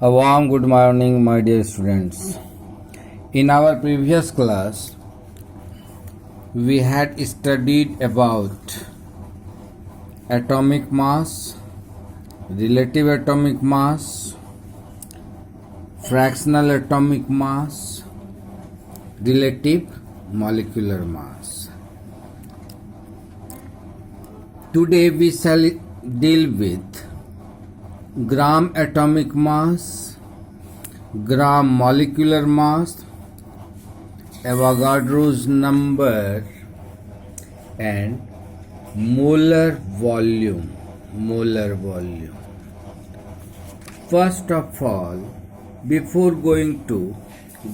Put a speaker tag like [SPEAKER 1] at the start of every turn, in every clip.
[SPEAKER 1] A warm good morning, my dear students. In our previous class, we had studied about atomic mass, relative atomic mass, fractional atomic mass, relative molecular mass. Today we shall deal with gram atomic mass, gram molecular mass, Avogadro's number, and molar volume. First of all, before going to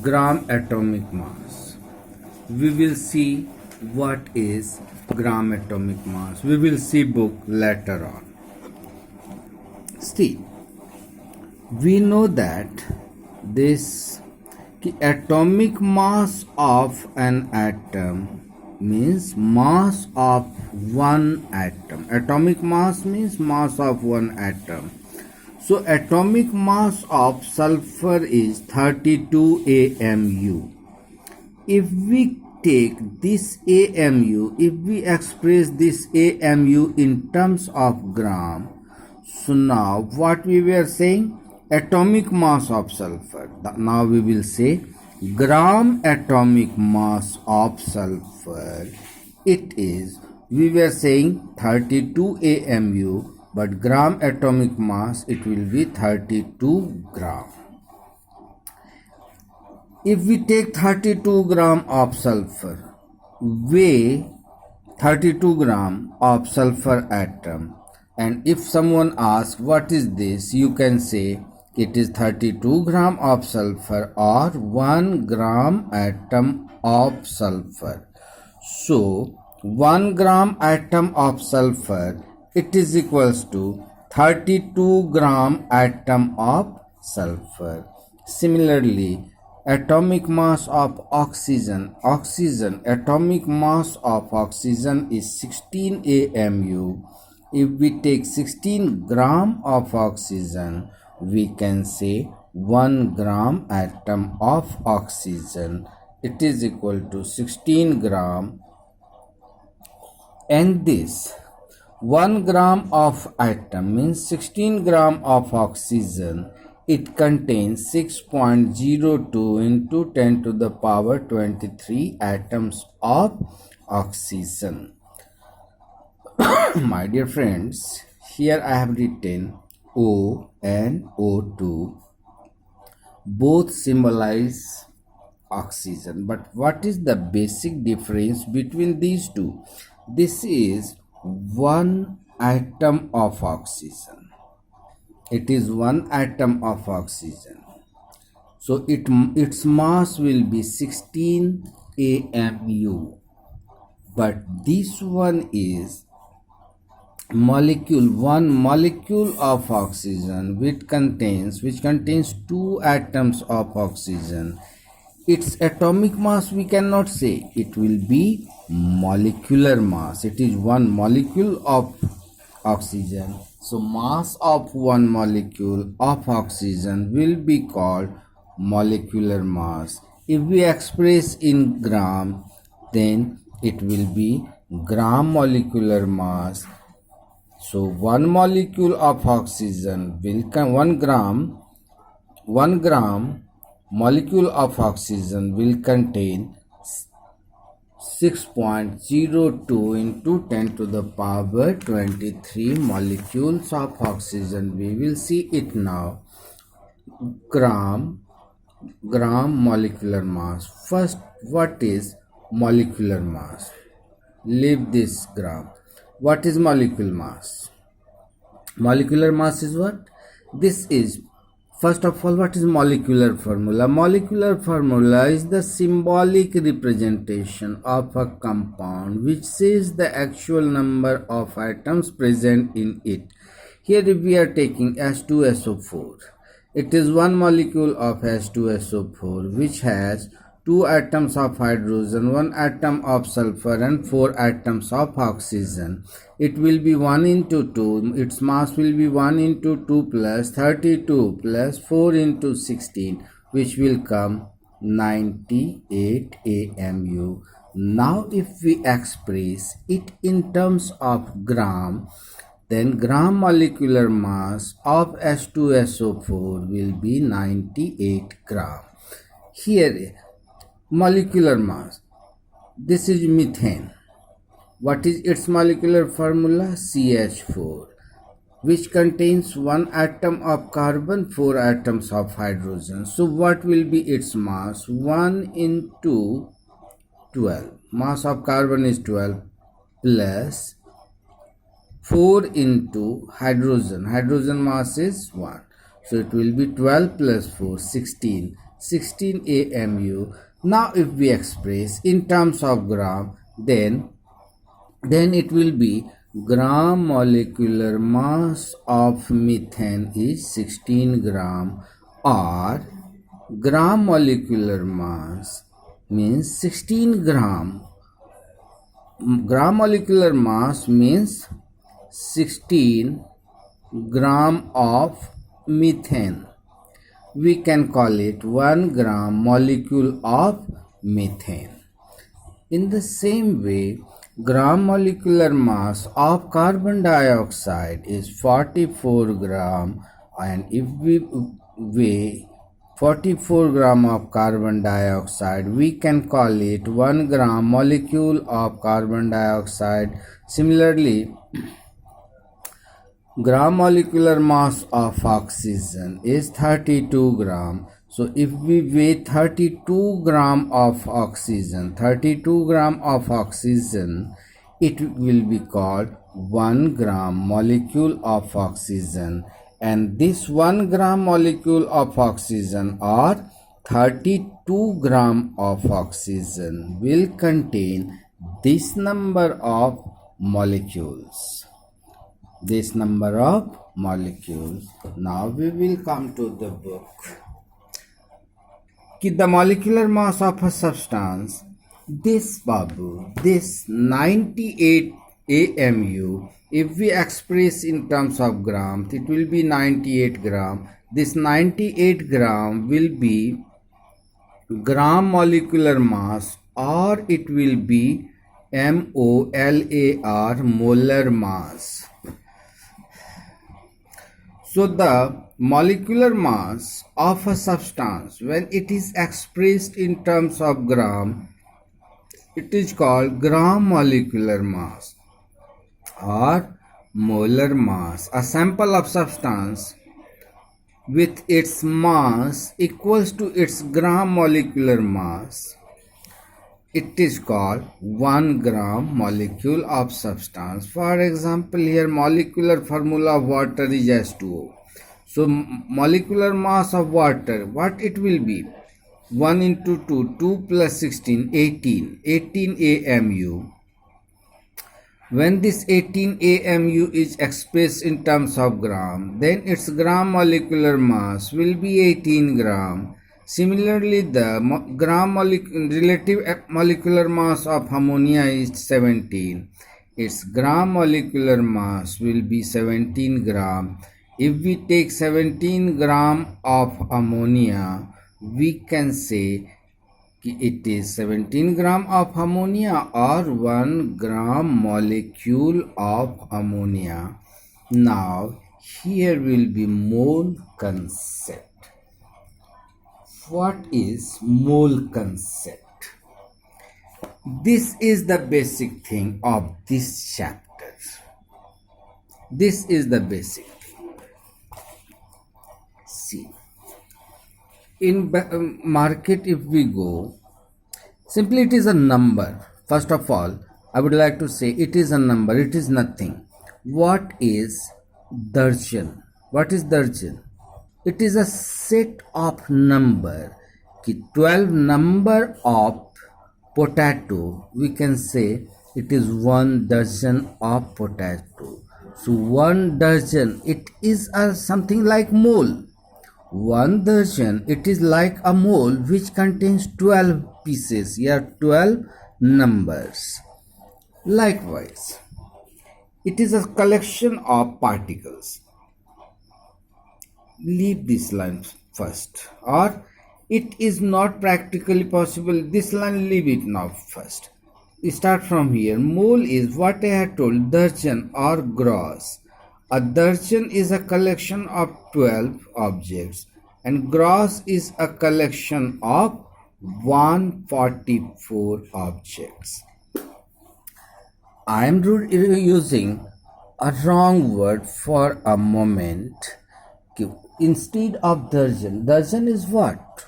[SPEAKER 1] gram atomic mass, we will see what is gram atomic mass. We will see book later on. See, we know that this atomic mass of an atom means mass of one atom. Atomic mass means mass of one atom. So atomic mass of sulfur is 32 AMU. If we take this AMU, if we express this AMU in terms of gram, so now what we were saying? Atomic mass of sulfur. Now we will say gram atomic mass of sulfur. It is, we were saying 32 AMU, but gram atomic mass it will be 32 gram. If we take 32 gram of sulfur, weigh 32 gram of sulfur atom, and if someone asks what is this, you can say it is 32 gram of sulfur or 1 gram atom of sulfur. So 1 gram atom of sulfur, it is equals to 32 gram atom of sulfur. Similarly, atomic mass of oxygen, atomic mass of oxygen is 16 AMU. If we take 16 gram of oxygen, we can say 1 gram atom of oxygen. It is equal to 16 gram, and this 1 gram of atom means 16 gram of oxygen. It contains 6.02 into 10 to the power 23 atoms of oxygen. My dear friends, here I have written O and O2. Both symbolize oxygen. But what is the basic difference between these two? This is 1 atom of oxygen. It is 1 atom of oxygen. So its mass will be 16 AMU. But this one is molecule, 1 molecule of oxygen which contains 2 atoms of oxygen. Its atomic mass we cannot say, it will be molecular mass. It is 1 molecule of oxygen, so mass of 1 molecule of oxygen will be called molecular mass. If we express in gram, then it will be gram molecular mass. So 1 molecule of oxygen will 1 gram molecule of oxygen will contain 6.02 into 10 to the power 23 molecules of oxygen. We will see it now. Gram molecular mass. First, what is molecular mass? Leave this gram. What is molecular mass? Molecular mass is what? This is, first of all, what is molecular formula? Molecular formula is the symbolic representation of a compound which says the actual number of atoms present in it. Here we are taking H2SO4. It is 1 molecule of H2SO4 which has 2 atoms of hydrogen, 1 atom of sulfur and 4 atoms of oxygen. It will be 1 into 2. Its mass will be 1 into 2 plus 32 plus 4 into 16, which will come 98 AMU. Now if we express it in terms of gram, then gram molecular mass of H2SO4 will be 98 gram. Here molecular mass, this is methane. What is its molecular formula? CH4, which contains 1 atom of carbon, 4 atoms of hydrogen. So what will be its mass? 1 into 12. Mass of carbon is 12 plus 4 into hydrogen. Hydrogen mass is 1. So it will be 12 plus 4, 16. 16 AMU. Now if we express in terms of gram, then it will be gram molecular mass of methane is 16 gram, or gram molecular mass means 16 gram. Gram molecular mass means 16 gram of methane. We can call it 1 gram molecule of methane. In the same way, gram molecular mass of carbon dioxide is 44 gram, and if we weigh 44 gram of carbon dioxide, we can call it 1 gram molecule of carbon dioxide. Similarly, gram molecular mass of oxygen is 32 gram. So if we weigh 32 gram of oxygen, it will be called 1 gram molecule of oxygen. And this 1 gram molecule of oxygen or 32 gram of oxygen will contain this number of molecules. Now we will come to the book. The molecular mass of a substance, this 98 AMU, if we express in terms of grams, it will be 98 gram. This 98 gram will be gram molecular mass, or it will be MOLAR, molar mass. So the molecular mass of a substance, when it is expressed in terms of gram, it is called gram molecular mass or molar mass. A sample of substance with its mass equals to its gram molecular mass, it is called 1 gram molecule of substance. For example, here molecular formula of water is H2O. So molecular mass of water, what it will be? 1 into 2, 2 plus 16, 18 AMU. When this 18 AMU is expressed in terms of gram, then its gram molecular mass will be 18 gram. Similarly, the relative molecular mass of ammonia is 17. Its gram molecular mass will be 17 gram. If we take 17 gram of ammonia, we can say it is 17 gram of ammonia or 1 gram molecule of ammonia. Now, here will be mole concept. What is mole concept? This is the basic thing of this chapter. This is the basic thing. See, in market if we go, simply it is a number. First of all, I would like to say it is a number, it is nothing. What is darjan? What is darjan? It is a set of number. 12 number of potato, we can say it is 1 dozen of potato. So 1 dozen, it is something like mole. 1 darjan, it is like a mole which contains 12 pieces, 12 numbers. Likewise, it is a collection of particles. Leave this line first, or it is not practically possible. This line, leave it now first. We start from here. Mole is what I had told, darjan or gross. A darjan is a collection of 12 objects, and gross is a collection of 144 objects. I am using a wrong word for a moment. Instead of darjan, darjan is what?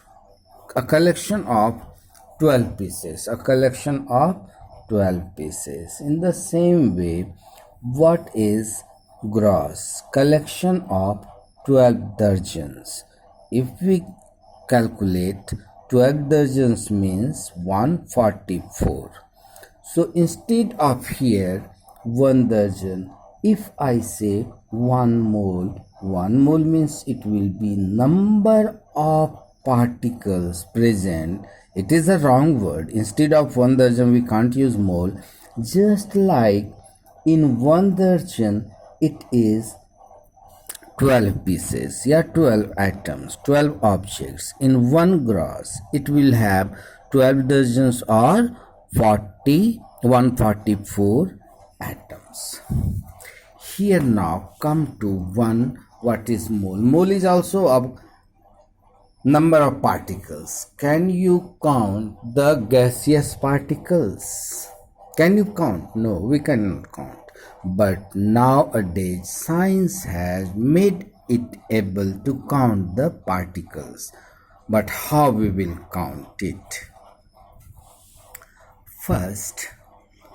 [SPEAKER 1] A collection of 12 pieces. A collection of 12 pieces. In the same way, what is gross? Collection of 12 darjans. If we calculate 12 darjans means 144. So instead of here 1 darjan, if I say 1 mole means it will be number of particles present. It is a wrong word. Instead of 1 darjan we can't use mole. Just like in 1 darjan it is 12 pieces, 12 atoms, 12 objects. In 1 gross it will have 12 darjans or 144 atoms. Here now come to one, what is mole? Mole is also a number of particles. Can you count the gaseous particles? Can you count? No, we cannot count. But nowadays science has made it able to count the particles. But how we will count it? First,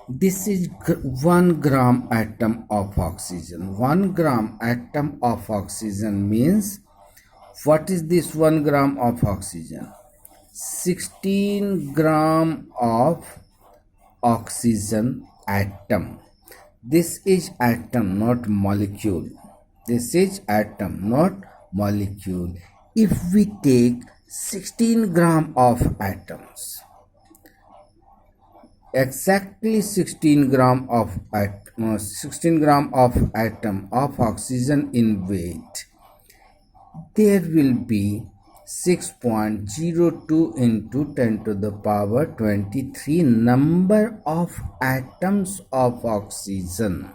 [SPEAKER 1] this is 1 gram atom of oxygen. 1 gram atom of oxygen means, what is this 1 gram of oxygen? 16 gram of oxygen atom. This is atom, not molecule. This is atom, not molecule. If we take 16 gram of atoms, exactly 16 gram of atom of oxygen in weight, there will be 6.02 into 10 to the power 23 number of atoms of oxygen.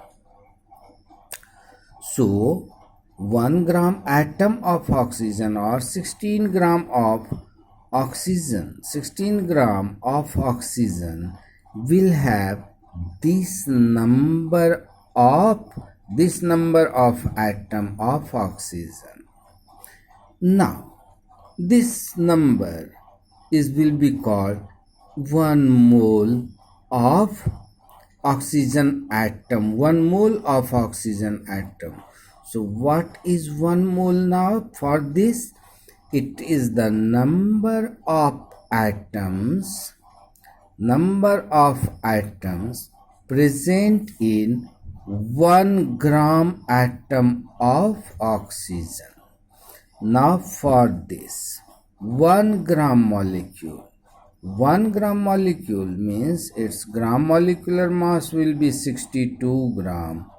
[SPEAKER 1] So 1 gram atom of oxygen or 16 gram of oxygen, 16 gram of oxygen will have this number of atom of oxygen. Now this number will be called 1 mole of oxygen atom. 1 mole of oxygen atom. So what is 1 mole now? For this, it is the number of atoms present in 1 gram atom of oxygen. Now for this 1 gram molecule means its gram molecular mass will be 62 gram.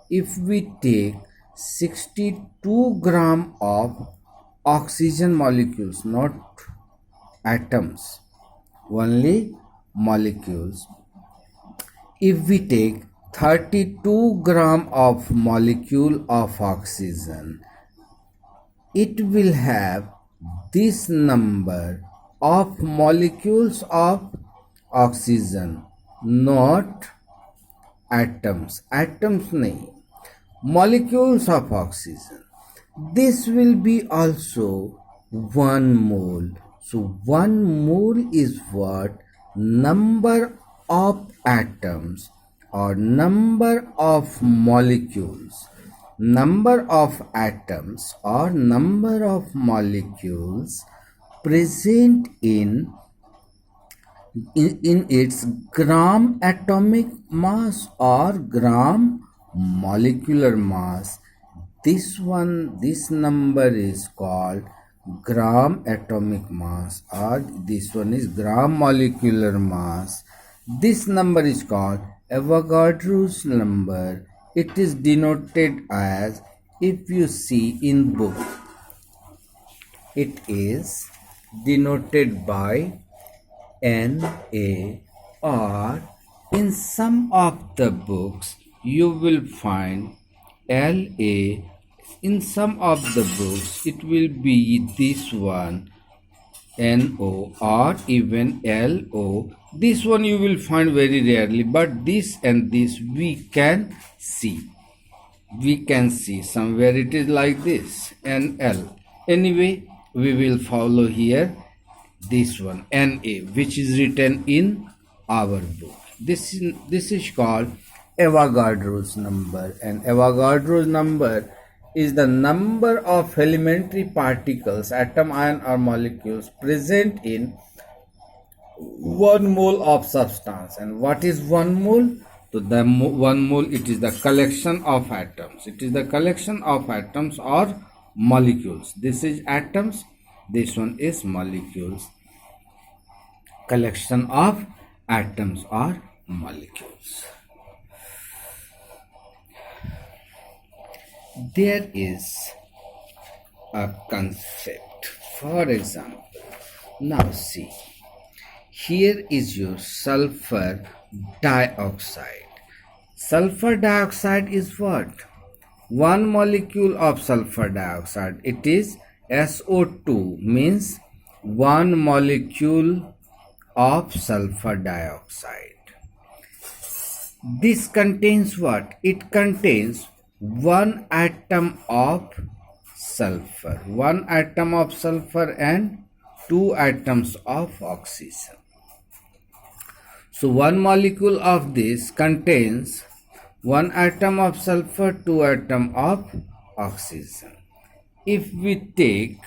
[SPEAKER 1] If we take 62 gram of oxygen molecules, not atoms, only molecules. If we take 32 gram of molecule of oxygen, it will have this number of molecules of oxygen, not atoms. Atoms nahi, molecules of oxygen. This will be also 1 mole. So 1 mole is what? Number of atoms or number of molecules. Number of atoms or number of molecules present in its gram atomic mass or gram molecular mass. This number is called gram atomic mass, or this one is gram molecular mass. This number is called Avogadro's number. It is denoted as, if you see in book, it is denoted by Na, or in some of the books you will find La. In some of the books it will be this one, No, or even Lo. This one you will find very rarely, but this and this we can see. We can see somewhere it is like this, Nl. Anyway, we will follow here this one, Na, which is written in our book. This is called Avogadro's number, and Avogadro's number is the number of elementary particles, atom, ion, or molecules present in 1 mole of substance. And what is 1 mole? So the 1 mole, it is the collection of atoms. It is the collection of atoms or molecules. This is atoms, this one is molecules. Collection of atoms or molecules. There is a concept. For example, now see, here is your sulfur dioxide. Sulfur dioxide is what? One molecule of sulfur dioxide. It is SO2, means one molecule of sulfur dioxide. This contains what? It contains one atom of sulfur. One atom of sulfur and two atoms of oxygen. So one molecule of this contains one atom of sulfur, two atom of oxygen. If we take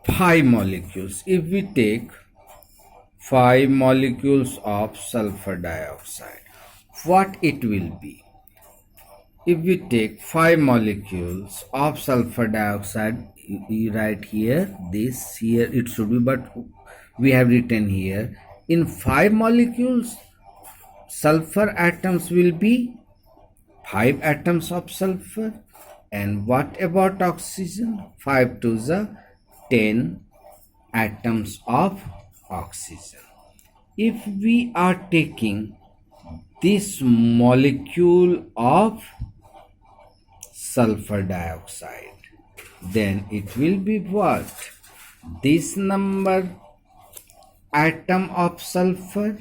[SPEAKER 1] 5 molecules, if we take 5 molecules of sulfur dioxide, what it will be? If we take 5 molecules of sulfur dioxide, you write here, this here it should be, but we have written here, in 5 molecules sulfur atoms will be 5 atoms of sulfur. And what about oxygen? 5 to the 10 atoms of oxygen. If we are taking this molecule of sulfur dioxide, then it will be what? This number atom of sulfur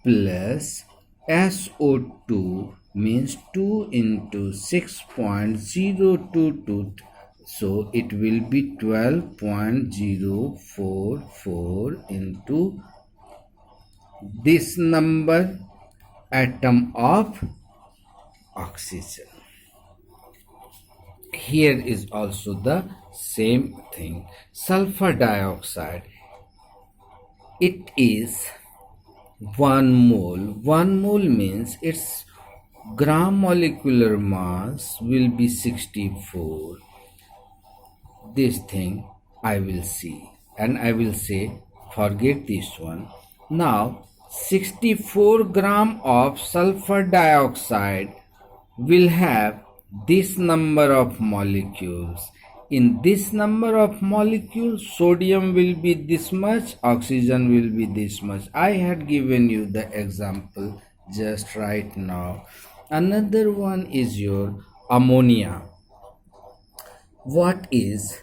[SPEAKER 1] plus SO2, means 2 into 6.022, so it will be 12.044 into this number atom of oxygen. Here is also the same thing. Sulfur dioxide, it is 1 mole. 1 mole means its gram molecular mass will be 64. This thing I will see, and I will say forget this one. Now 64 gram of sulfur dioxide will have this number of molecules. In this number of molecules, sodium will be this much, oxygen will be this much. I had given you the example just right now. Another one is your ammonia. What is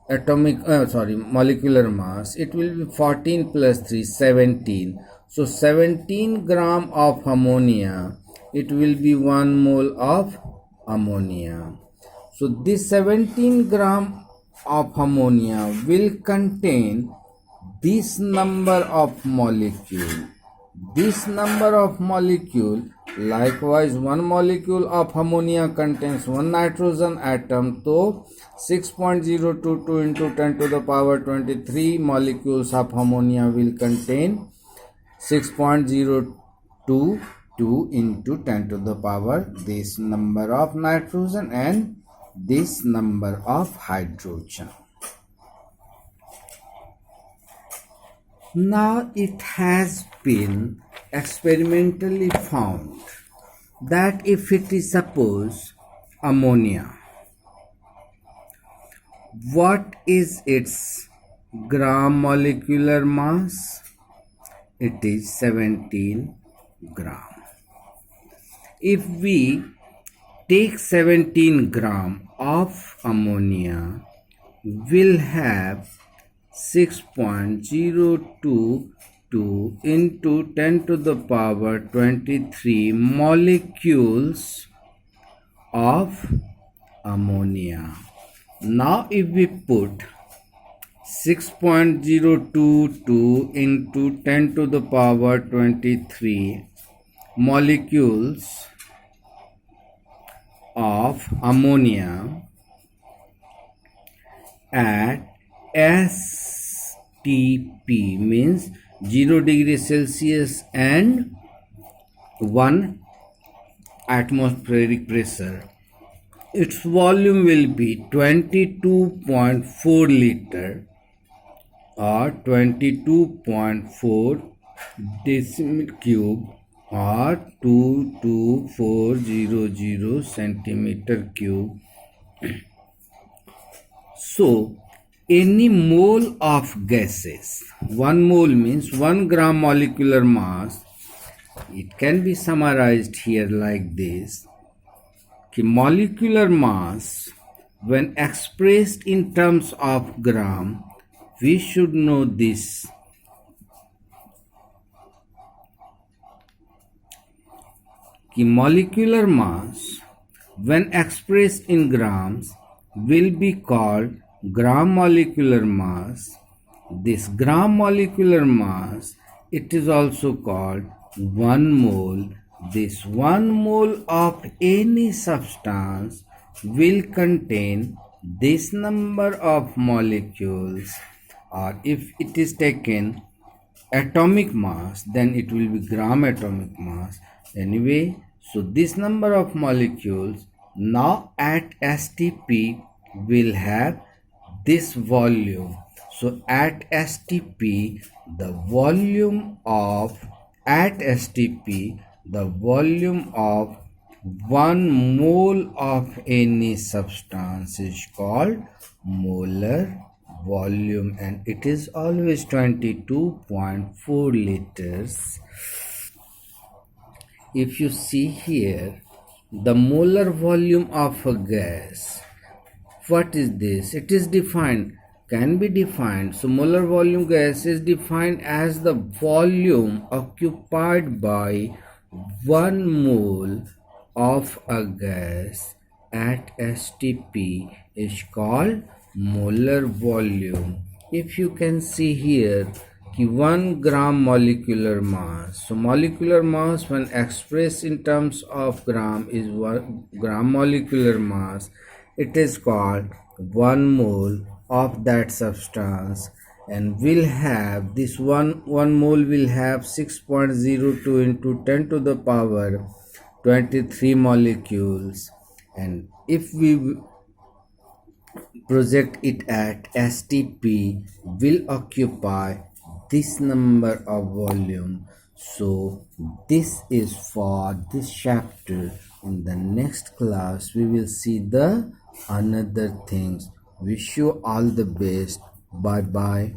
[SPEAKER 1] molecular mass? It will be 14 plus 3, 17. So 17 gram of ammonia, it will be 1 mole of ammonia. So this 17 gram of ammonia will contain this number of molecule. This number of molecule, likewise 1 molecule of ammonia contains 1 nitrogen atom, so 6.022 into 10 to the power 23 molecules of ammonia will contain 6.022 into 10 to the power this number of nitrogen and this number of hydrogen. Now it has been experimentally found that if it is suppose ammonia, what is its gram molecular mass? It is 17 gram. If we take 17 gram of ammonia, we'll have 6.022 into 10 to the power 23 molecules of ammonia. Now if we put 6.022 into 10 to the power 23 molecules of ammonia at STP, means 0 degree Celsius and 1 atmospheric pressure, its volume will be 22.4 liter or 22.4 decimeter cube or 22400 centimeter cube. So any mole of gases, 1 mole means 1 gram molecular mass, it can be summarized here like this. Molecular mass, when expressed in terms of gram, we should know this. Molecular mass, when expressed in grams, will be called gram molecular mass. This gram molecular mass, it is also called 1 mole. This 1 mole of any substance will contain this number of molecules, or if it is taken atomic mass, then it will be gram atomic mass. Anyway, so this number of molecules now at STP will have this volume. So at STP, the volume of 1 mole of any substance is called molar volume, and it is always 22.4 liters. If you see here, the molar volume of a gas, what is this? It is defined, can be defined. So molar volume gas is defined as the volume occupied by 1 mole of a gas at STP is called molar volume. If you can see here, 1 gram molecular mass. So molecular mass when expressed in terms of gram is 1 gram molecular mass. It is called 1 mole of that substance, and will have this one mole will have 6.02 into 10 to the power 23 molecules. And if we project it at STP, will occupy this number of volume. So this is for this chapter. In the next class we will see the another things. Wish you all the best. Bye bye.